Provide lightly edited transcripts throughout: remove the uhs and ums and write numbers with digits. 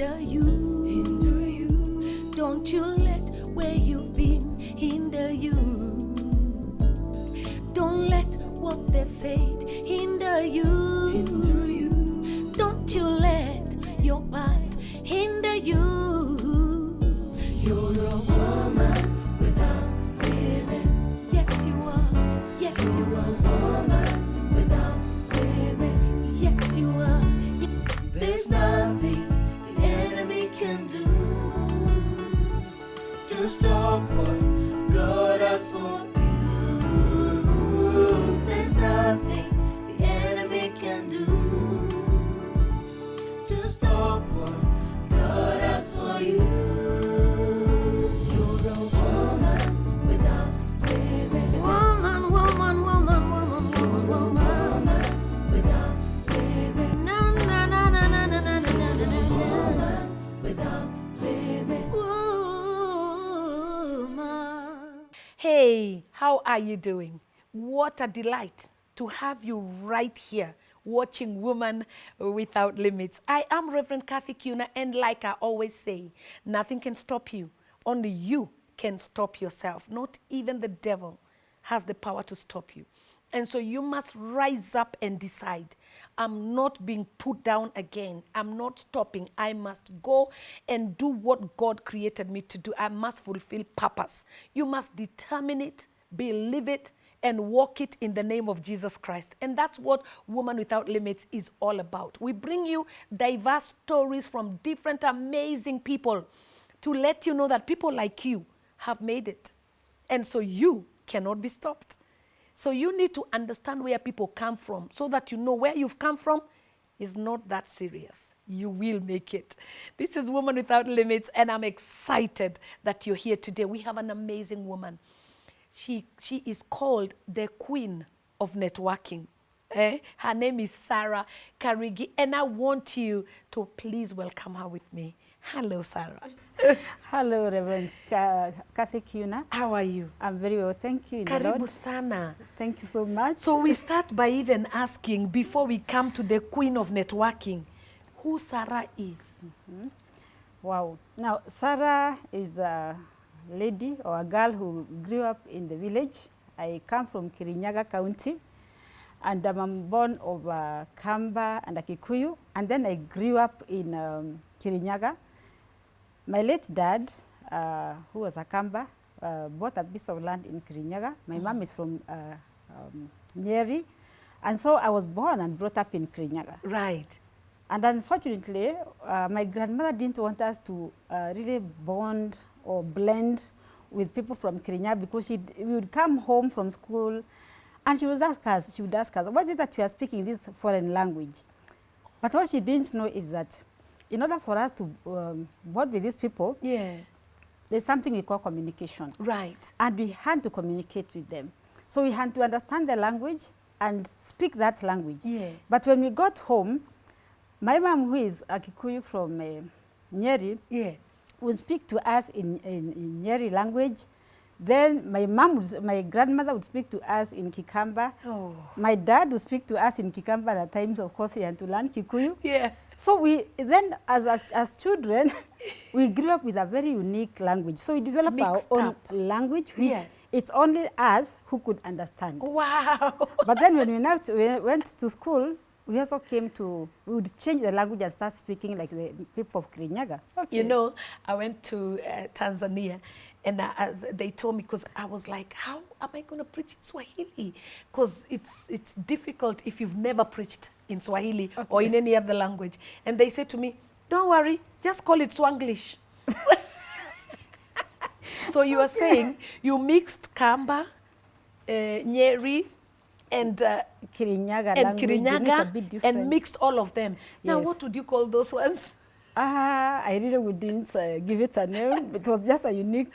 hinder you. Don't you let where you've been hinder you. Don't let what they've said hinder you. Don't you let your past hinder you. You're a woman without limits. Yes, you are. Yes, you are. A woman without limits. Yes, you are. There's nothing the enemy can do to stop what God has for you. There's nothing the enemy can do to stop what God has for you. You're a woman without limits. Woman, woman, woman, woman, woman, woman without limits. Na na na na na na na na na na. Woman without limits. Woman. Hey, how are you doing? What a delight to have you right here watching Woman Without Limits. I am Reverend Kiuna, and like I always say, nothing can stop you. Only you can stop yourself. Not even the devil has the power to stop you. And so you must rise up and decide, I'm not being put down again. I'm not stopping. I must go and do what God created me to do. I must fulfill purpose. You must determine it, believe it, and walk it in the name of Jesus Christ. And that's what Woman Without Limits is all about. We bring you diverse stories from different amazing people to let you know that people like you have made it. And so you cannot be stopped. So you need to understand where people come from so that you know where you've come from is not that serious. You will make it. This is Woman Without Limits, and I'm excited that you're here today. We have an amazing woman. She is called the Queen of Networking. Her name is Sarah Karigi, and I want you to please welcome her with me. Hello, Sarah. Hello, Reverend Kiuna. How are you? I'm very well, thank you. In the Karibu Lord. sana. Thank you so much. So we start by even asking, before we come to the Queen of Networking, who Sarah is. Wow. Now, Sarah is a lady or a girl who grew up in the village. I come from Kirinyaga County, and I'm born of a Kamba and a Kikuyu, and then I grew up in Kirinyaga. My late dad, who was a Kamba, bought a piece of land in Kirinyaga. My mom is from Nyeri, and so I was born and brought up in Kirinyaga. Right. And unfortunately, my grandmother didn't want us to really bond or blend with people from Kirinyaga, because we would come home from school and she would ask us, what is it that you are speaking this foreign language? But what she didn't know is that in order for us to bond with these people, there's something we call communication. Right. And we had to communicate with them. So we had to understand the language and speak that language. Yeah. But when we got home, my mom, who is a Kikuyu from Nyeri, would speak to us in Nyeri language. Then my grandmother would speak to us in Kikamba. Oh. My dad would speak to us in Kikamba. At times, of course, he had to learn Kikuyu. Yeah. So we then, as children, we grew up with a very unique language. So we developed Mixed our own up. language, which it's only us who could understand. Wow. But then when we went to school, we also we would change the language and start speaking like the people of Kirinyaga. Okay. You know, I went to Tanzania, and they told me, because I was like, how am I going to preach in Swahili? Because it's difficult if you've never preached in Swahili or in any other language. And they said to me, don't worry, just call it Swanglish. So you are saying you mixed Kamba, Nyeri, and Kirinyaga and language, Kirinyaga, it's a bit different. and mixed all of them. Now, Yes. what would you call those ones? I really wouldn't give it a name. It was just a unique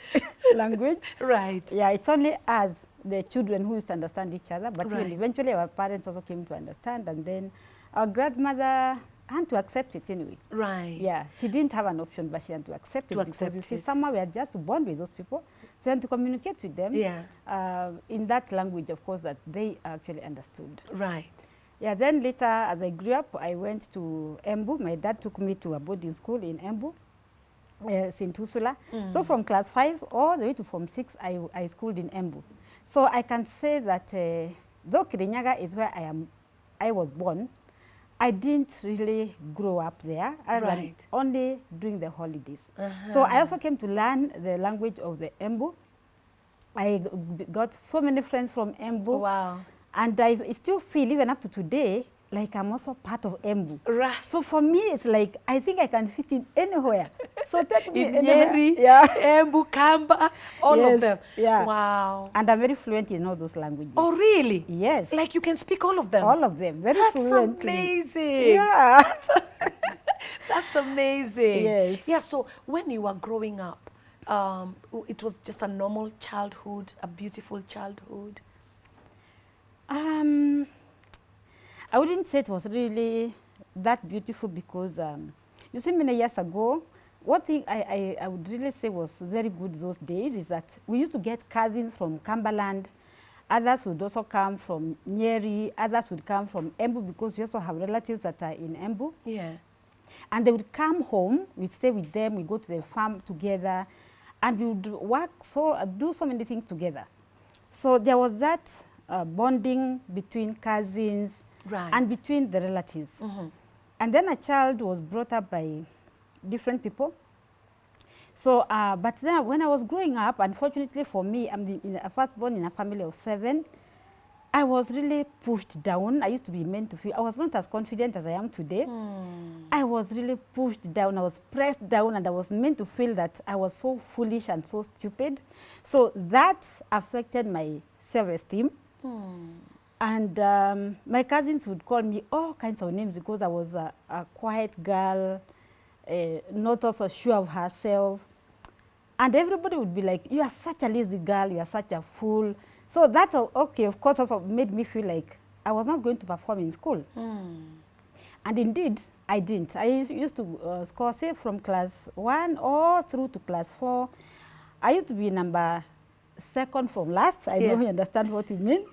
language. Right. Yeah, it's only us, the children, who used to understand each other. But Right. eventually our parents also came to understand. And then our grandmother had to accept it anyway. Right. Yeah, she didn't have an option, but she had to accept it, because you see, it. somehow we had just to bond with those people. So we had to communicate with them Yeah. in that language, of course, that they actually understood. Right. Yeah, then later, as I grew up, I went to Embu. My dad took me to a boarding school in Embu, St. Ursula. So from class 5 all the way to form 6, I schooled in Embu. So I can say that though Kirinyaga is where I was born, I didn't really grow up there, other than only during the holidays. So I also came to learn the language of the Embu. I got so many friends from Embu. Wow. And I still feel, even up to today, like I'm also part of Embu. Right. So for me, it's like, I think I can fit in anywhere. So take me In anywhere. Nyeri, Yeah. Embu, Kamba, all of them. Yeah. Wow. And I'm very fluent in all those languages. Oh, really? Yes. Like you can speak all of them? All of them, very fluently. That's amazing. Yeah. That's amazing. Yes. Yeah, so when you were growing up, it was just a normal childhood, a beautiful childhood? I wouldn't say it was really that beautiful because, you see, many years ago, one thing I would really say was very good those days is that we used to get cousins from Cumberland. Others would also come from Nyeri. Others would come from Embu because we also have relatives that are in Embu. Yeah. And they would come home, we'd stay with them, we go to the farm together, and we would work, do so many things together. So there was that bonding between cousins and between the relatives. And then a child was brought up by different people. So, but then when I was growing up, unfortunately for me, I'm first born in a family of 7. I was really pushed down. I used to be meant to feel, I was not as confident as I am today. I was really pushed down. I was pressed down, and I was meant to feel that I was so foolish and so stupid. So that affected my self-esteem. And my cousins would call me all kinds of names because I was a quiet girl, not also sure of herself. And everybody would be like, you are such a lazy girl, you are such a fool. So that, okay, of course, also made me feel like I was not going to perform in school. And indeed, I didn't. I used to score, say, from class 1 all through to class 4. I used to be number 2nd from last. I don't understand what you mean.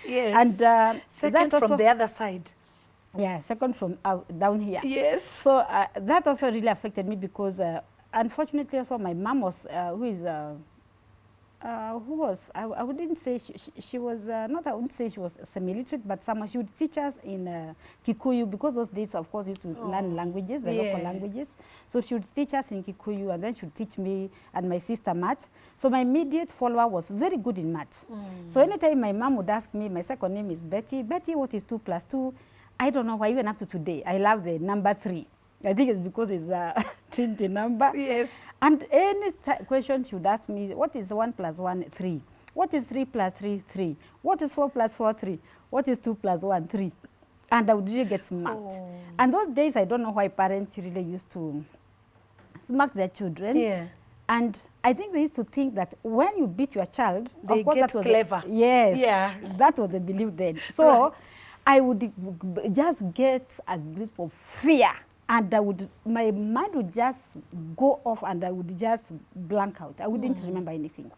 Yes. And second that from the other side. Yeah, 2nd from down here. Yes. So that also really affected me because, unfortunately, also my mom was, I wouldn't say she was, not I wouldn't say she was semi-literate, but someone, she would teach us in Kikuyu, because those days, of course, we used to learn languages, the local languages. So she would teach us in Kikuyu, and then she would teach me and my sister math. So my immediate follower was very good in math. So anytime my mom would ask me, my second name is Betty, Betty, what is 2 plus 2? I don't know why, even up to today, I love the number 3. I think it's because it's a Trinity number. Yes. And any question she would ask me, what is 1 plus 1? 3. What is 3 plus 3? 3. What is 4 plus 4? 3. What is 2 plus 1? 3. And I would really get smacked. And those days, I don't know why parents really used to smack their children. Yeah. And I think they used to think that when you beat your child, they of course, get that was clever. Yes. Yeah. That was the belief then. So I would just get a grip of fear. And my mind would just go off, and I would just blank out. I wouldn't remember anything.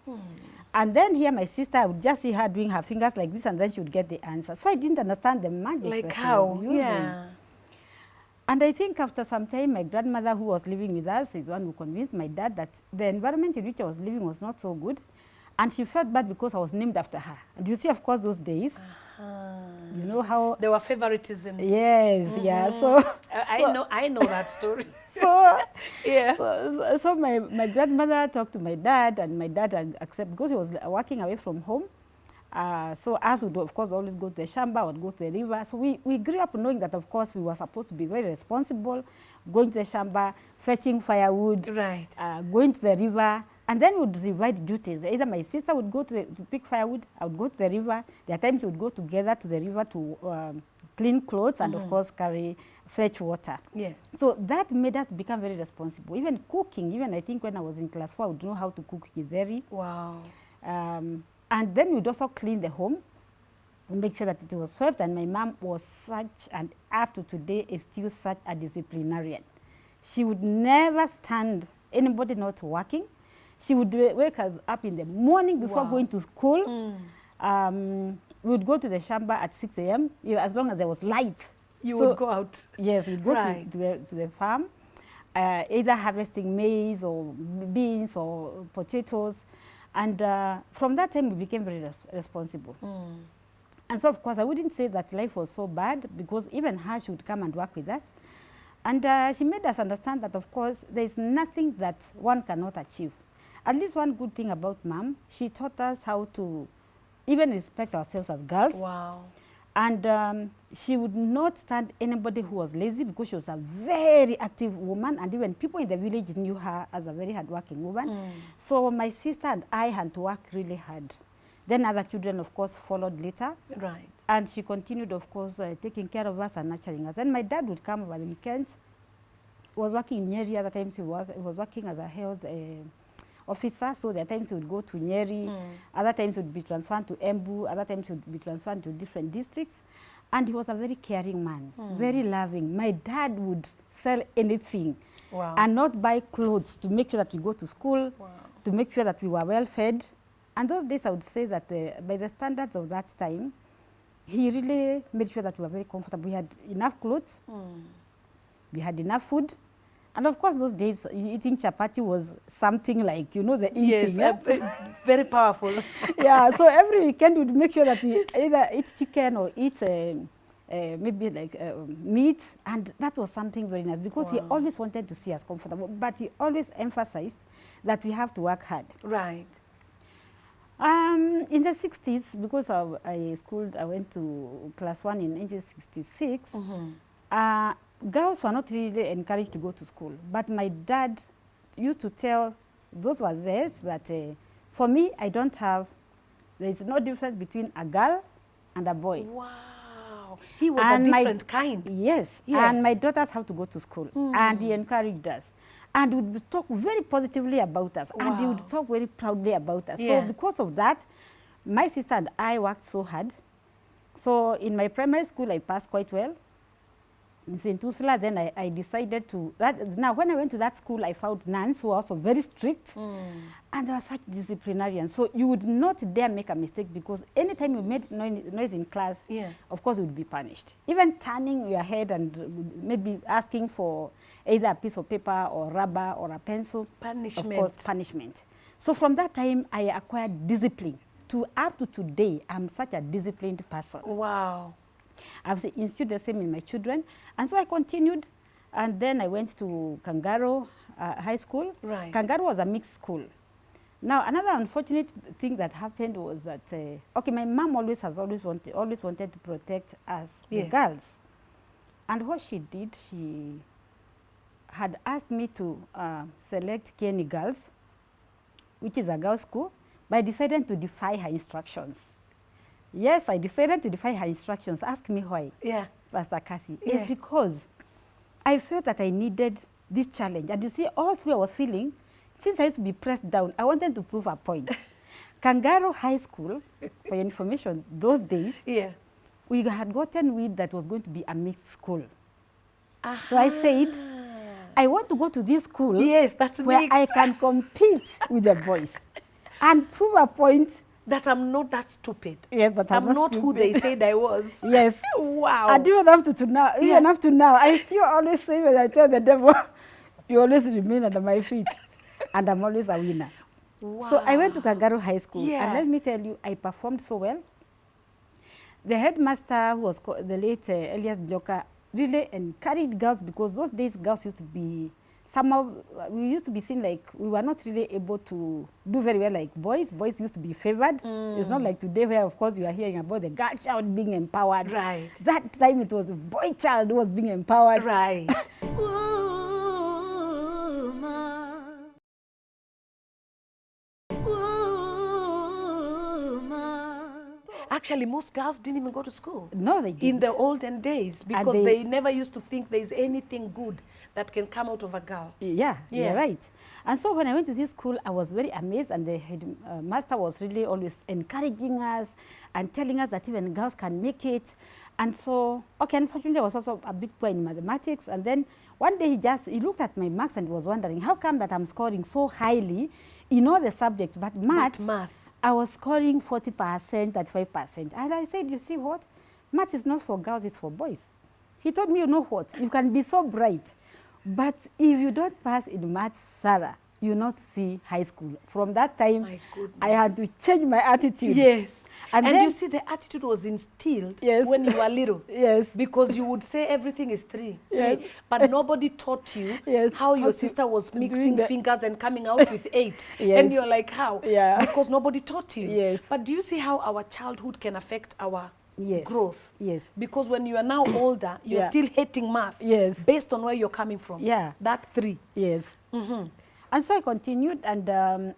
And then here, my sister, I would just see her doing her fingers like this, and then she would get the answer. So I didn't understand the magic like that how? she was using. And I think after some time, my grandmother, who was living with us, is one who convinced my dad that the environment in which I was living was not so good. And she felt bad because I was named after her. And you see, of course, those days, you know how there were favoritisms. Yes, yeah. So I know that story. So yeah. So my grandmother talked to my dad, and my dad accepted because he was working away from home. So us would, of course, always go to the shamba or go to the river. So we grew up knowing that, of course, we were supposed to be very responsible, going to the shamba, fetching firewood, going to the river. And then we would divide duties. Either my sister would go to pick firewood, I would go to the river. There are times we would go together to the river to clean clothes and, of course, fetch water. Yeah. So that made us become very responsible. Even cooking, even I think when I was in class 4, I would know how to cook githeri. Wow. And then we'd also clean the home, make sure that it was swept. And my mom was such, and up to today is still such a disciplinarian. She would never stand anybody not working. She would wake us up in the morning before going to school. we would go to the shamba at 6 a.m. As long as there was light. You would go out. Yes, we'd go Right. to the farm, either harvesting maize or beans or potatoes. And from that time, we became very responsible. And so, of course, I wouldn't say that life was so bad, because even her, she would come and work with us. And she made us understand that, of course, there is nothing that one cannot achieve. At least one good thing about Mom, she taught us how to even respect ourselves as girls. Wow. And she would not stand anybody who was lazy, because she was a very active woman, and even people in the village knew her as a very hardworking woman. So my sister and I had to work really hard. Then other children, of course, followed later. Right. And she continued, of course, taking care of us and nurturing us. And my dad would come over the weekends. He was working in Nyeri. Other times he was working as a health officer. So there are times he would go to Nyeri. Other times he would be transferred to Embu. Other times he would be transferred to different districts. And he was a very caring man, very loving. My dad would sell anything. Wow. And not buy clothes to make sure that we go to school, Wow. to make sure that we were well fed. And those days, I would say that by the standards of that time, he really made sure that we were very comfortable. We had enough clothes, we had enough food. And of course, those days, eating chapati was something like, you know, the in thing. Yeah? Very powerful. Yeah, so every weekend we'd make sure that we either eat chicken or eat maybe like meat. And that was something very nice, because he always wanted to see us comfortable. But he always emphasized that we have to work hard. Right. In the 60s, because I went to class 1 in 1966, girls were not really encouraged to go to school. But my dad used to tell those wazes that for me, there is no difference between a girl and a boy. Wow. He was a different kind. Yes. Yeah. And my daughters have to go to school. And he encouraged us. And would talk very positively about us. Wow. And he would talk very proudly about us. Yeah. So because of that, my sister and I worked so hard. So in my primary school, I passed quite well. In St. Ursula, then I decided to, now when I went to that school, I found nuns who were also very strict. And they were such disciplinarians. So you would not dare make a mistake, because anytime you made noise in class, of course you would be punished. Even turning your head and maybe asking for either a piece of paper or rubber or a pencil. Punishment. Of course, punishment. So from that time, I acquired discipline. To up to today, I'm such a disciplined person. Wow. I've instilled the same in my children. And so I continued. And then I went to Kangaroo High School. Right. Kangaroo was a mixed school. Now, another unfortunate thing that happened was that, okay, my mom always wanted to protect us, the girls. And what she did, she had asked me to select Kenny Girls, which is a girls' school, but I decided to defy her instructions. Yes, I decided to defy her instructions. Ask me why, Pastor Kathy. It's because I felt that I needed this challenge. And you see, all through I was feeling, since I used to be pressed down, I wanted to prove a point. Kangaroo High School, for your information, those days, we had gotten wind that was going to be a mixed school. So I said, I want to go to this school where mixed. I can compete with the boys and prove a point. That I'm not that stupid. Yes, but I'm not who they said I was. Yes. Wow. And even up to now, even up to now, I still always say when I tell the devil, you always remain under my feet. And I'm always a winner. Wow. So I went to Kangaroo High School. Yeah. And let me tell you, I performed so well. The headmaster, who was the late Elias Joka, really encouraged girls, because those days girls used to be, somehow, we used to be seen like we were not really able to do very well like boys. Boys used to be favored. It's not like today where, of course, you are hearing about the girl child being empowered. Right. That time it was the boy child who was being empowered. Right. Actually, most girls didn't even go to school. No, they didn't. In the olden days, because they never used to think there's anything good that can come out of a girl. Yeah, you're right. And so when I went to this school, I was very amazed, and the headmaster was really always encouraging us and telling us that even girls can make it. And so, okay, unfortunately, I was also a bit poor in mathematics. And then one day he looked at my marks and was wondering, how come that I'm scoring so highly in all the subjects, but math, I was scoring 40%, 35%. And I said, you see what? Maths is not for girls, it's for boys. He told me, you know what? You can be so bright, but if you don't pass in maths, Sarah, you not see high school. From that time, I had to change my attitude. Yes. And And then, you see, the attitude was instilled Yes. when you were little. Yes. Because you would say everything is three. Yes. But nobody taught you Yes. how your How to sister was doing mixing the- fingers and coming out with 8. Yes. And you're like, how? Yeah. Because nobody taught you. Yes. But do you see how our childhood can affect our Yes. growth? Yes. Because when you are now older, you're Yeah. still hating math. Yes. Based on where you're coming from. Yeah. That 3. Yes. And so I continued, and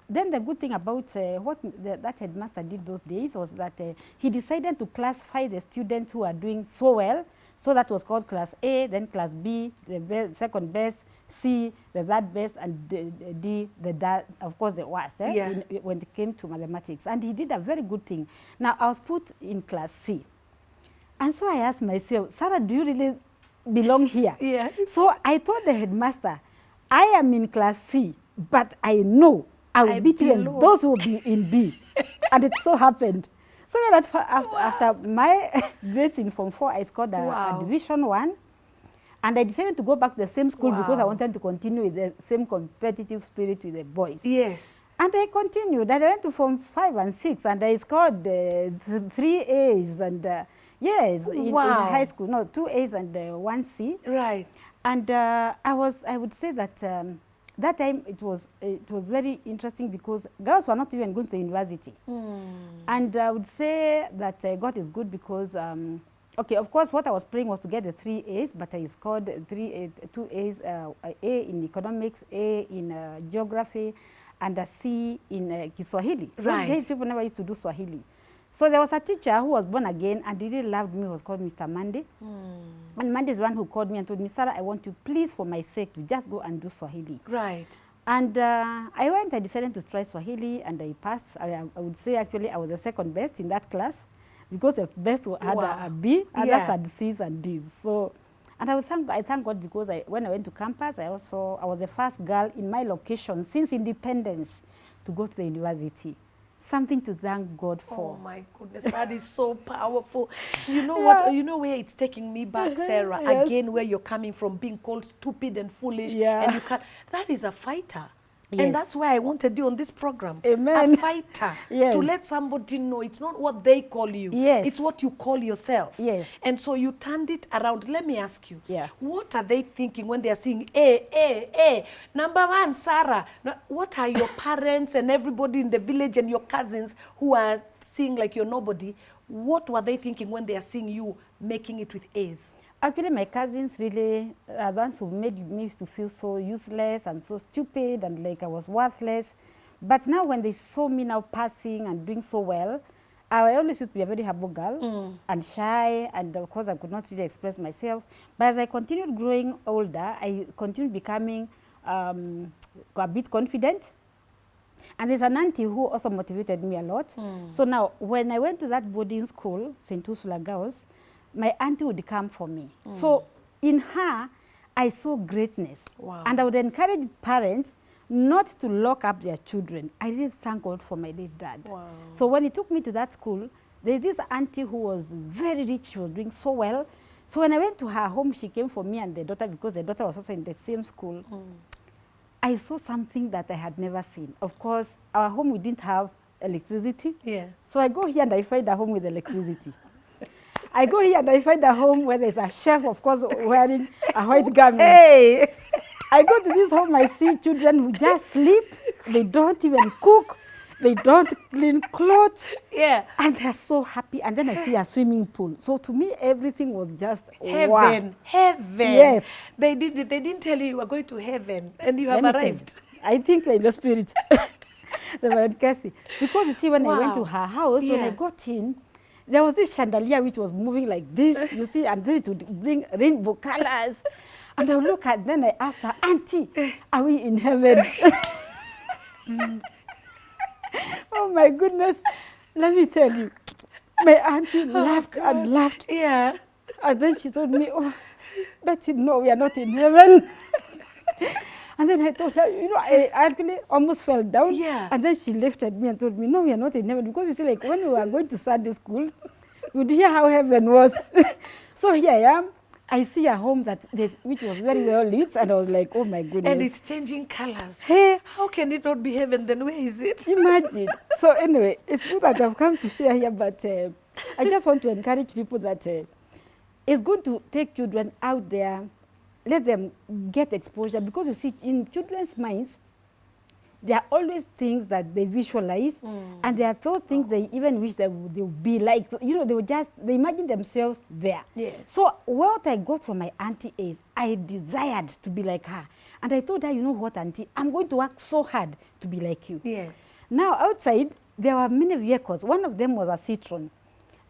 then the good thing about that headmaster did those days was that he decided to classify the students who are doing so well. So that was called class A, then class B, the second best, C, the third best, and D, of course, the worst Yeah. when it came to mathematics. And he did a very good thing. Now, I was put in class C. And so I asked myself, Sarah, do you really belong here? Yeah. So I told the headmaster, I am in class C, but I know I will beat even belong. those who will be in B. And it so happened. So when after my grades in Form 4, I scored a Division 1. And I decided to go back to the same school because I wanted to continue with the same competitive spirit with the boys. Yes. And I continued. And I went to Form 5 and 6, and I scored 3 A's and yes, in high school. No, 2 A's and 1 C. Right. And I would say that that time it was very interesting because girls were not even going to university. And I would say that God is good because, okay, of course, what I was praying was to get the 3 A's, but I scored 2 A's, A in economics, A in geography, and a C in Kiswahili. Right. Those days people never used to do Swahili. So there was a teacher who was born again and he really loved me, was called Mr. Monday. And Monday is one who called me and told me, Sarah, I want you, please, for my sake, to just go and do Swahili. Right. And I went, I decided to try Swahili, and I passed. I would say, actually, I was the second best in that class because the best had a B, others had C's and D's. So, and I thank God because when I went to campus, I was the first girl in my location since independence to go to the university. Something to thank God for. Oh my goodness, that is so powerful. You know what? You know where it's taking me back, Sarah? Yes. Again, where you're coming from, being called stupid and foolish. Yeah. And you can't. That is a fighter. Yes. And that's why I wanted you on this program. Amen. A fighter. Yes. To let somebody know it's not what they call you. Yes. It's what you call yourself. Yes. And so you turned it around. Let me ask you. Yeah. What are they thinking when they are saying, A? Number one, Sarah. What are your parents and everybody in the village and your cousins who are seeing like you're nobody? What were they thinking when they are seeing you making it with A's? Actually, my cousins really are the ones who made me to feel so useless and so stupid and like I was worthless. But now when they saw me now passing and doing so well, I always used to be a very humble girl and shy, and of course I could not really express myself. But as I continued growing older, I continued becoming a bit confident. And there's an auntie who also motivated me a lot. So now, when I went to that boarding school, St. Ursula Girls, my auntie would come for me. So in her, I saw greatness. Wow. And I would encourage parents not to lock up their children. I really thank God for my late dad. Wow. So when he took me to that school, there's this auntie who was very rich. She was doing so well. So when I went to her home, she came for me and the daughter, because the daughter was also in the same school. I saw something that I had never seen. Of course, our home, we didn't have electricity. Yeah. So I go here and I find a home with electricity. I go here and I find a home where there's a chef, of course, wearing a white garment. Hey! I go to this home, I see children who just sleep. They don't even cook. They don't clean clothes. Yeah. And they're so happy. And then I see a swimming pool. So to me, everything was just Heaven. wow. Heaven. Yes. They didn't tell you were going to heaven and you have Let me tell you, arrived. I think in the spirit. Reverend Kathy. Because you see, when I went to her house, when I got in, there was this chandelier which was moving like this, you see, and then it would bring rainbow colors. And I would look at, then I asked her, Auntie, are we in heaven? Oh my goodness, let me tell you. My auntie laughed and laughed. Yeah. And then she told me, oh, Betty, no, we are not in heaven. And then I told her, I actually almost fell down. Yeah. And then she lifted me and told me, no, we are not in heaven. Because you see, like when we were going to Sunday school, you'd hear how heaven was. So here I am. I see a home which was very well lit, and I was like, oh my goodness. And it's changing colors. Hey, How can it not be heaven? Then where is it? imagine. So anyway, it's good that I've come to share here, but I just want to encourage people that it's good to take children out there, let them get exposure, because you see, in children's minds, there are always things that they visualize, and there are those things they even wish they would be like. They imagine themselves there. Yeah. So what I got from my auntie is I desired to be like her. And I told her, you know what, auntie, I'm going to work so hard to be like you. Yeah. Now, outside, there were many vehicles. One of them was a Citroen.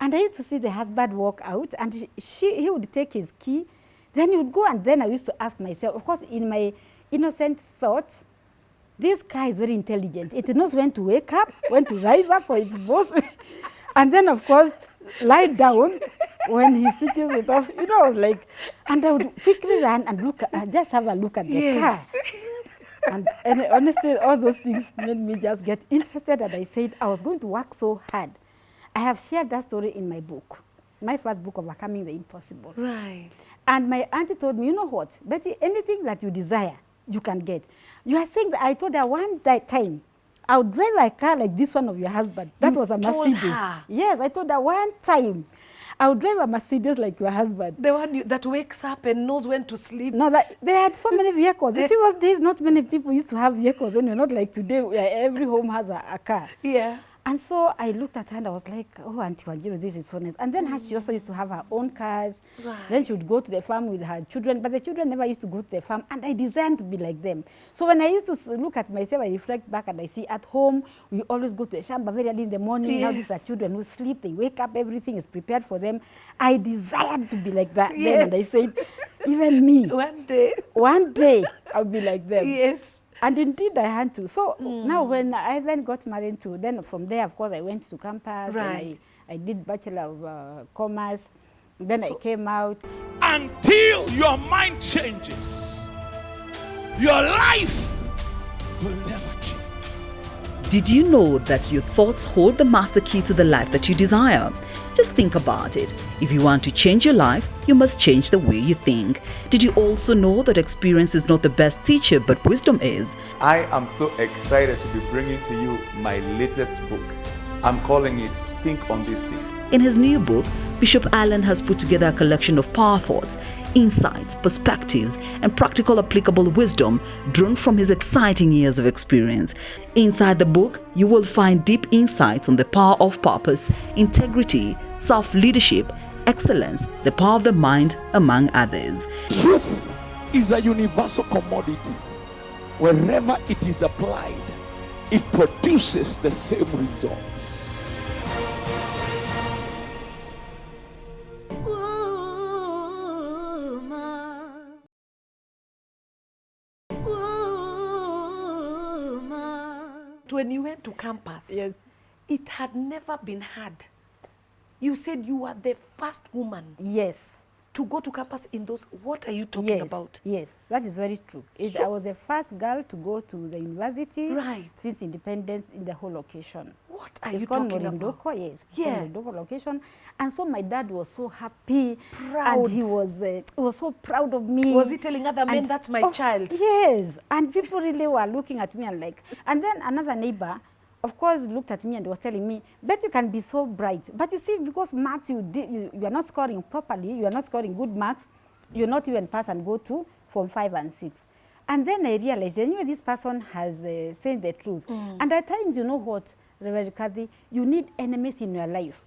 And I used to see the husband walk out, and he would take his key. Then he would go, and then I used to ask myself, of course, in my innocent thoughts, this car is very intelligent. It knows when to wake up, when to rise up for its boss, and then, of course, lie down when he switches it off. I was like, and I would quickly run and just have a look at the car. And honestly, all those things made me just get interested, and I said I was going to work so hard. I have shared that story in my book, my first book, Overcoming the Impossible. Right. And my auntie told me, you know what, Betty, anything that you desire, you can get. You are saying that I told her one time, I would drive a car like this one of your husband. That was a Mercedes. Her. Yes, I told her one time, I would drive a Mercedes like your husband. The one that wakes up and knows when to sleep. No, they had so many vehicles. You see, those days, not many people used to have vehicles. And not like today, where every home has a car. Yeah. And so I looked at her and I was like, oh, Auntie Wanjiru, this is so nice. And then she also used to have her own cars. Right. Then she would go to the farm with her children, but the children never used to go to the farm. And I designed to be like them. So when I used to look at myself, I reflect back and I see at home, we always go to the shamba very early in the morning. Yes. Now these are children who sleep, they wake up, everything is prepared for them. I desired to be like that then. And I said, even me, one day I'll be like them. Yes. And indeed, I had to. So now when I then got married to, then from there, of course, I went to campus. Right. I did Bachelor of Commerce. Then I came out. Until your mind changes, your life will never change. Did you know that your thoughts hold the master key to the life that you desire? Just think about it. If you want to change your life, you must change the way you think. Did you also know that experience is not the best teacher, but wisdom is? I am so excited to be bringing to you my latest book. I'm calling it Think on These Things. In his new book, Bishop Allen has put together a collection of power thoughts, insights, perspectives, and practical applicable wisdom drawn from his exciting years of experience. Inside the book, you will find deep insights on the power of purpose, integrity, self-leadership, excellence, the power of the mind, among others. Truth is a universal commodity. Wherever it is applied, it produces the same results. When you went to campus, Yes. it had never been hard. You said you were the first woman Yes. to go to campus in those. What are you talking about? Yes, that is very true. I was the first girl to go to the university Right. since independence in the whole location. What are It's you called talking about? Morindoko, yes. Yeah. Morindoko location. And so my dad was so happy. Proud. And he was so proud of me. Was he telling other men, And- that's my oh, child? Yes. And people really were looking at me and like, and then another neighbor, of course, looked at me and was telling me, bet you can be so bright. But you see, because maths, you are not scoring properly, you are not scoring good marks, you're not even pass and go to Form 5 and 6. And then I realized, anyway, this person has said the truth. And at times, you know what, Reverend Kathy, you need enemies in your life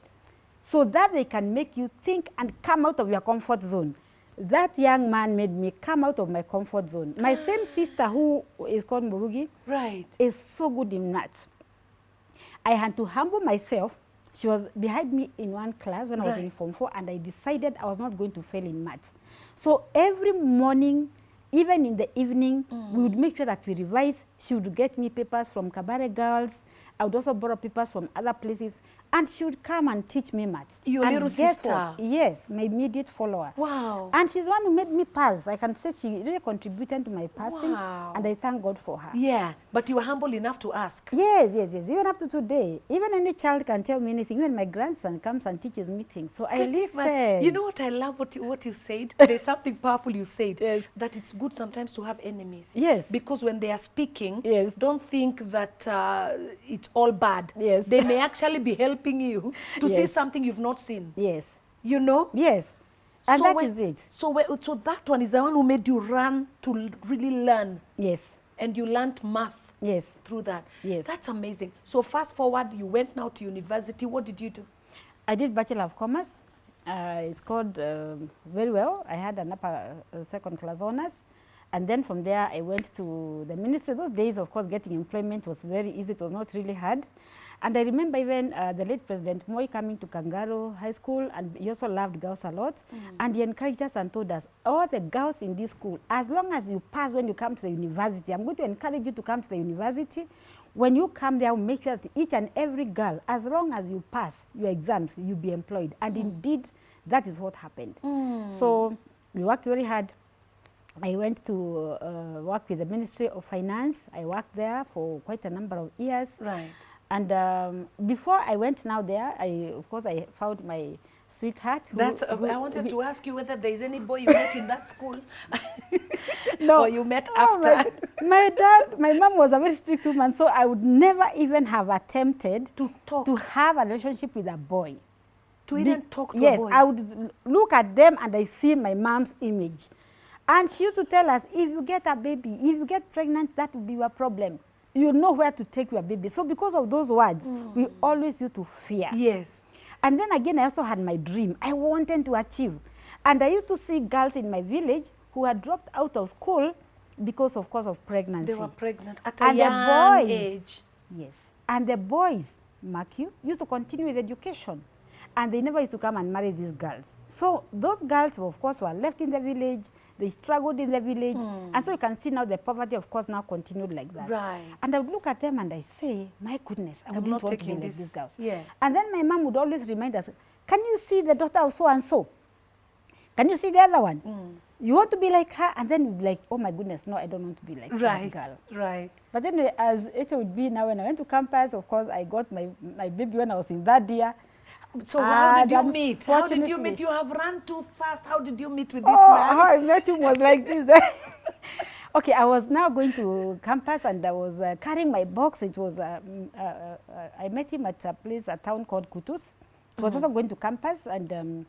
so that they can make you think and come out of your comfort zone. That young man made me come out of my comfort zone. My same sister, who is called Murugi, Right. is so good in maths. I had to humble myself. She was behind me in one class when I was in Form 4, and I decided I was not going to fail in maths. So every morning, even in the evening, we would make sure that we revise. She would get me papers from Kabare girls. I would also borrow papers from other places. And she would come and teach me maths. Your and little guess sister? What? Yes, my immediate follower. Wow. And she's one who made me pass. I can say she really contributed to my passing. Wow. And I thank God for her. Yeah, but you were humble enough to ask. Yes. Even up to today. Even any child can tell me anything. Even my grandson comes and teaches me things. So I listen. But you know what I love what you said? There's something powerful you said. Yes. That it's good sometimes to have enemies. Yes. Because when they are speaking, Yes. don't think that it's all bad. Yes. They may actually be helping you to see Yes. something you've not seen. Yes. You know? Yes. And So that when- is it. So that one is the one who made you run to really learn. Yes. And you learned math Yes. through that. Yes. That's amazing. So fast forward, you went now to university. What did you do? I did Bachelor of Commerce. I scored very well. I had an upper second class honors. And then from there, I went to the ministry. Those days, of course, getting employment was very easy. It was not really hard. And I remember even the late President Moi coming to Kangaro High School, and he also loved girls a lot. And he encouraged us and told us, all the girls in this school, as long as you pass when you come to the university, I'm going to encourage you to come to the university. When you come there, I'll make sure that each and every girl, as long as you pass your exams, you'll be employed. And indeed, that is what happened. So we worked very hard. I went to work with the Ministry of Finance. I worked there for quite a number of years. Right. And before I went now there, of course, I found my sweetheart. I wanted to ask you whether there is any boy you met in that school. No. Or you met Oh, after. my mom was a very strict woman, so I would never even have attempted To have a relationship with a boy. To even talk to Yes, a boy. I would look at them and I see my mom's image. And she used to tell us, if you get a baby, if you get pregnant, that will be your problem. You know where to take your baby. So because of those words, we always used to fear. Yes. And then again, I also had my dream. I wanted to achieve. And I used to see girls in my village who had dropped out of school because, of course, of pregnancy. They were pregnant at a And young the boys, age. yes. And the boys, mark you, used to continue with education. And they never used to come and marry these girls. So those girls, of course, were left in the village. They struggled in the village. And so you can see now the poverty, of course, now continued like that. Right. And I would look at them and I say, my goodness, I wouldn't not want to be taking like this. these girls. Yeah. And then my mom would always remind us, can you see the daughter of so-and-so? Can you see the other one? You want to be like her? And then you'd be like, oh my goodness, no, I don't want to be like that girl. Right. But then as it would be now, when I went to campus, of course, I got my baby when I was in that year. So how did you And meet? How did you unfortunately- meet? You have run too fast. How did you meet with this Oh, man? how I met him was like this. Okay, I was now going to campus and I was carrying my box. It was, I met him at a town called Kutus. He was also going to campus and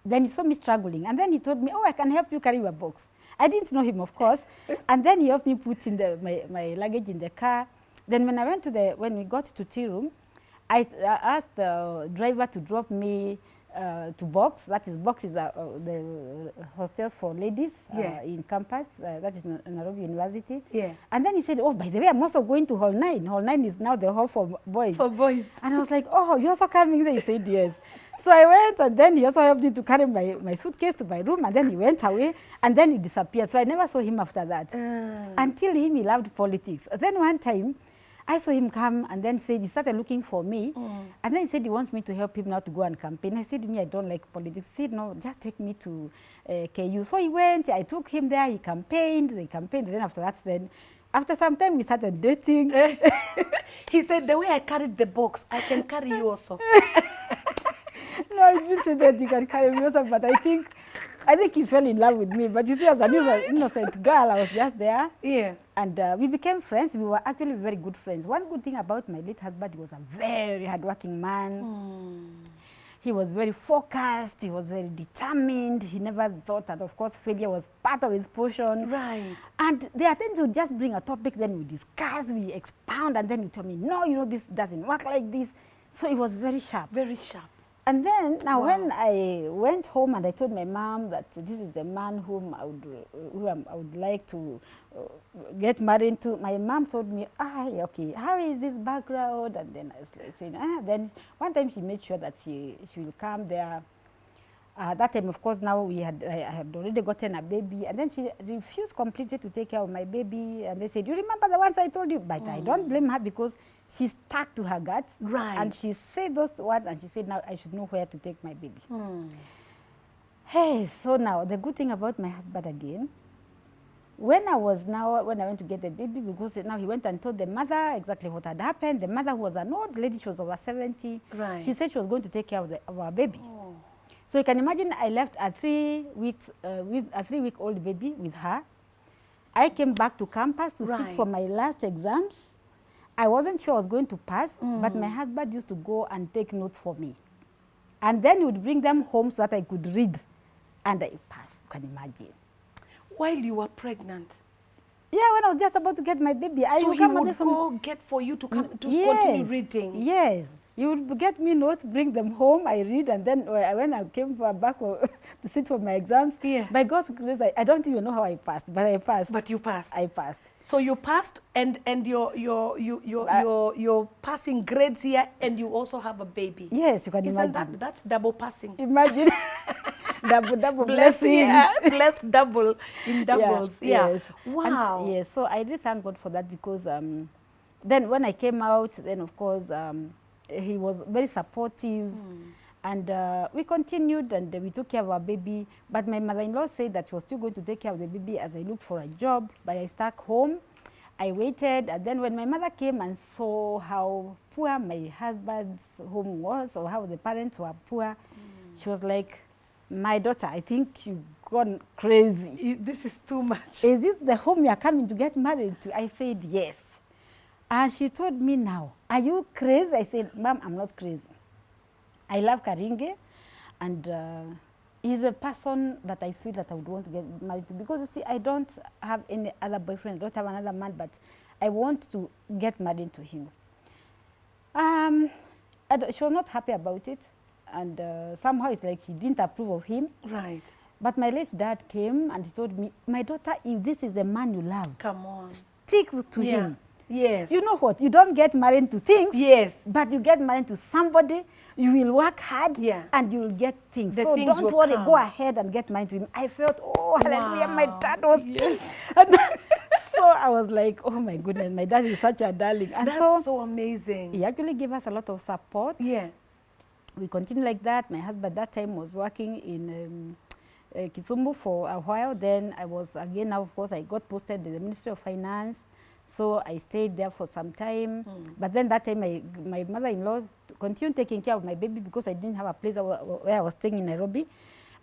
then he saw me struggling. And then he told me, oh, I can help you carry your box. I didn't know him, of course. And then he helped me put in my luggage in the car. Then when we got to tea room, I asked the driver to drop me to Box. That is, Box is the hostels for ladies in campus. That is Nairobi University. Yeah. And then he said, oh, by the way, I'm also going to Hall 9. Hall 9 is now the hall for boys. For boys. And I was like, oh, you're also coming there? He said, yes. So I went, and then he also helped me to carry my suitcase to my room, and then he went away, and then he disappeared. So I never saw him after that. Until he loved politics. Then one time, I saw him come and then said, he started looking for me. And then he said he wants me to help him now to go and campaign. I said, I don't like politics. He said, no, just take me to KU. So he went, I took him there, they campaigned. And then after that, after some time, we started dating. He said, the way I carried the box, I can carry you also. No, I didn't say that you can carry me also, but I think he fell in love with me. But you see, as an innocent girl, I was just there. Yeah. And we became friends. We were actually very good friends. One good thing about my late husband, he was a very hardworking man. He was very focused. He was very determined. He never thought that, of course, failure was part of his portion. Right. And there are times we just bring a topic, then we discuss, we expound, and then you tell me, no, this doesn't work like this. So it was very sharp. Very sharp. And then, now Wow. when I went home and I told my mom that this is the man whom I would like to get married to, my mom told me, okay, how is this background? And then I was saying, then one time she made sure that she will come there That time, of course, now I had already gotten a baby, and then she refused completely to take care of my baby. And they said, "You remember the ones I told you?" But I don't blame her because she stuck to her gut, Right. and she said those words, and she said, "Now I should know where to take my baby." Hey, so now the good thing about my husband again, when I went to get the baby, because now he went and told the mother exactly what had happened. The mother, who was an old lady, she was over 70. Right. She said she was going to take care of our baby. So you can imagine, I left a 3 weeks with a 3-week-old baby with her. I came back to campus to sit for my last exams. I wasn't sure I was going to pass, but my husband used to go and take notes for me. And then he would bring them home so that I could read, and I passed, you can imagine. While you were pregnant? Yeah, when I was just about to get my baby. So he would go get for you to come to continue reading? Yes. He would get me notes, bring them home, I read, and then when I came back to sit for my exams, by God's grace, I don't even know how I passed, but I passed. But you passed? I passed. So you passed, and you're passing grades here, and you also have a baby? Yes, you can imagine. That's double passing. Imagine. double blessing. Yeah, blessed double in doubles. Yes. Wow. And, yes, so I really thank God for that, because then when I came out, then of course, he was very supportive, and we continued, and we took care of our baby. But my mother-in-law said that she was still going to take care of the baby as I looked for a job, but I stuck home. I waited, and then when my mother came and saw how poor my husband's home was, or how the parents were poor, she was like, "My daughter, I think you've gone crazy. This is too much. Is this the home you're coming to get married to?" I said, "Yes." And she told me, "Now, are you crazy?" I said, "Mom, I'm not crazy. I love Karingi, and he's a person that I feel that I would want to get married to, because you see, I don't have any other boyfriend, I don't have another man, but I want to get married to him." She was not happy about it, and somehow it's like she didn't approve of him. Right. But my late dad came and he told me, "My daughter, if this is the man you love, come on, stick to him." Yes. You know what? You don't get married to things. Yes. But you get married to somebody. You will work hard. Yeah. And you will get things. The so things don't will worry. come. Go ahead and get married to him. I felt, oh, hallelujah, my dad was. Yes. And so I was like, oh my goodness, my dad is such a darling. And That's so amazing. He actually gave us a lot of support. Yeah. We continued like that. My husband that time was working in Kisumu for a while. Then I was again, now of course, I got posted in the Ministry of Finance. So I stayed there for some time. But then that time, my mother-in-law continued taking care of my baby, because I didn't have a place where I was staying in Nairobi.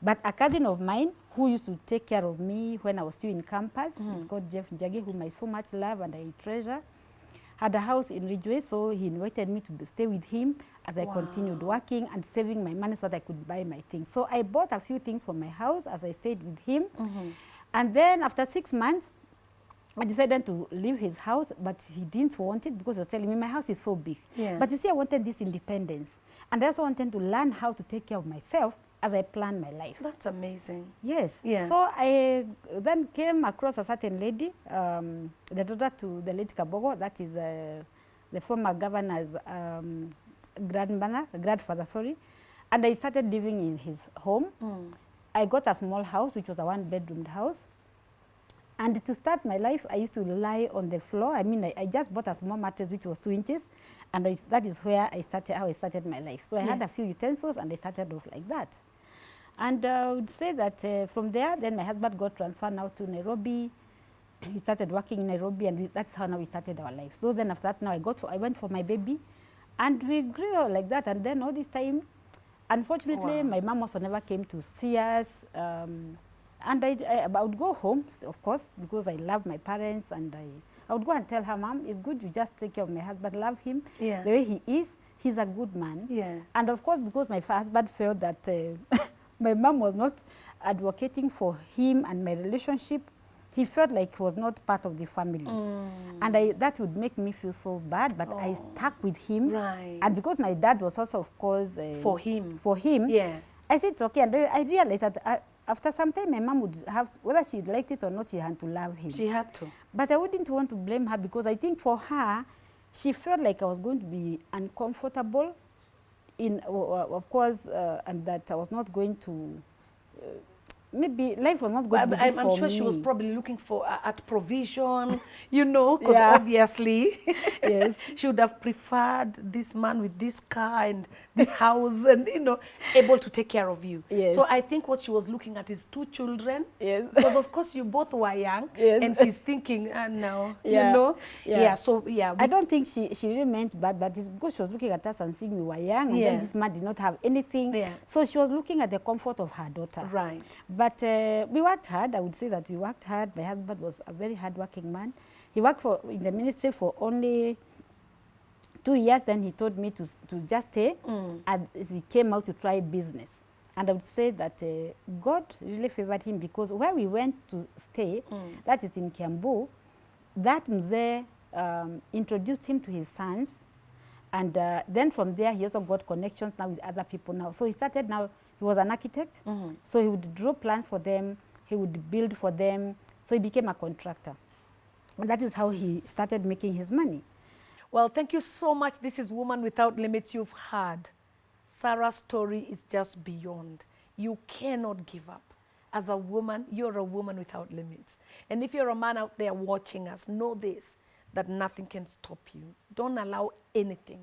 But a cousin of mine who used to take care of me when I was still in campus, he's called Jeff Njagi, whom I so much love and I treasure, had a house in Ridgeway, so he invited me to stay with him as I continued working and saving my money so that I could buy my things. So I bought a few things for my house as I stayed with him. And then after 6 months, I decided to leave his house, but he didn't want it, because he was telling me, "My house is so big." Yeah. But you see, I wanted this independence. And I also wanted to learn how to take care of myself as I plan my life. That's amazing. Yes. Yeah. So I then came across a certain lady, the daughter to the late Kabogo, that is the former governor's grandfather, sorry. And I started living in his home. I got a small house, which was a 1-bedroom house. And to start my life, I used to lie on the floor. I mean, I just bought a small mattress, which was 2 inches. And that is where how I started my life. So I had a few utensils, and I started off like that. And I would say that from there, then my husband got transferred now to Nairobi. He started working in Nairobi, and that's how now we started our life. So then after that, now I went for my baby, and we grew like that. And then all this time, unfortunately, my mom also never came to see us. And I would go home, of course, because I love my parents, and I would go and tell her, "Mom, it's good, you just take care of my husband, love him the way he is. He's a good man." Yeah. And of course, because my husband felt that my mom was not advocating for him and my relationship, he felt like he was not part of the family. And that would make me feel so bad, but I stuck with him. Right. And because my dad was also, of course, for him. Yeah. I said, it's okay. And then I realized that after some time, my mom would have, whether she liked it or not, she had to love him. She had to. But I wouldn't want to blame her, because I think for her, she felt like I was going to be uncomfortable of course, and that I was not going to, maybe life was not going to be good I'm for sure me. she was probably looking for at provision, you know, because Yeah. obviously Yes. she would have preferred this man with this car and this house and, you know, able to take care of you. Yes. So I think what she was looking at is 2 children. Yes. Because of course you both were young. Yes. And she's thinking, no, Yeah. you know. Yeah. So yeah. I don't think she really meant bad, but it's because she was looking at us and seeing we were young, and Yeah. then this man did not have anything. Yeah. So she was looking at the comfort of her daughter. Right. But we worked hard. I would say that we worked hard. My husband was a very hardworking man. He worked in the ministry for only 2 years. Then he told me to just stay, and he came out to try business. And I would say that God really favored him, because where we went to stay, that is in Kiambu, that mzee introduced him to his sons. And then from there, he also got connections now with other people now. So he started now, he was an architect. So he would draw plans for them. He would build for them. So he became a contractor. And that is how he started making his money. Well, thank you so much. This is Woman Without Limits. You've heard. Sarah's story is just beyond. You cannot give up. As a woman, you're a woman without limits. And if you're a man out there watching us, know this, that nothing can stop you. Don't allow anything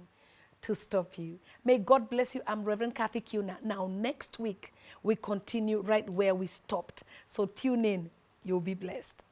to stop you. May God bless you. I'm Reverend Kathy Kiuna. Now, next week, we continue right where we stopped. So tune in. You'll be blessed.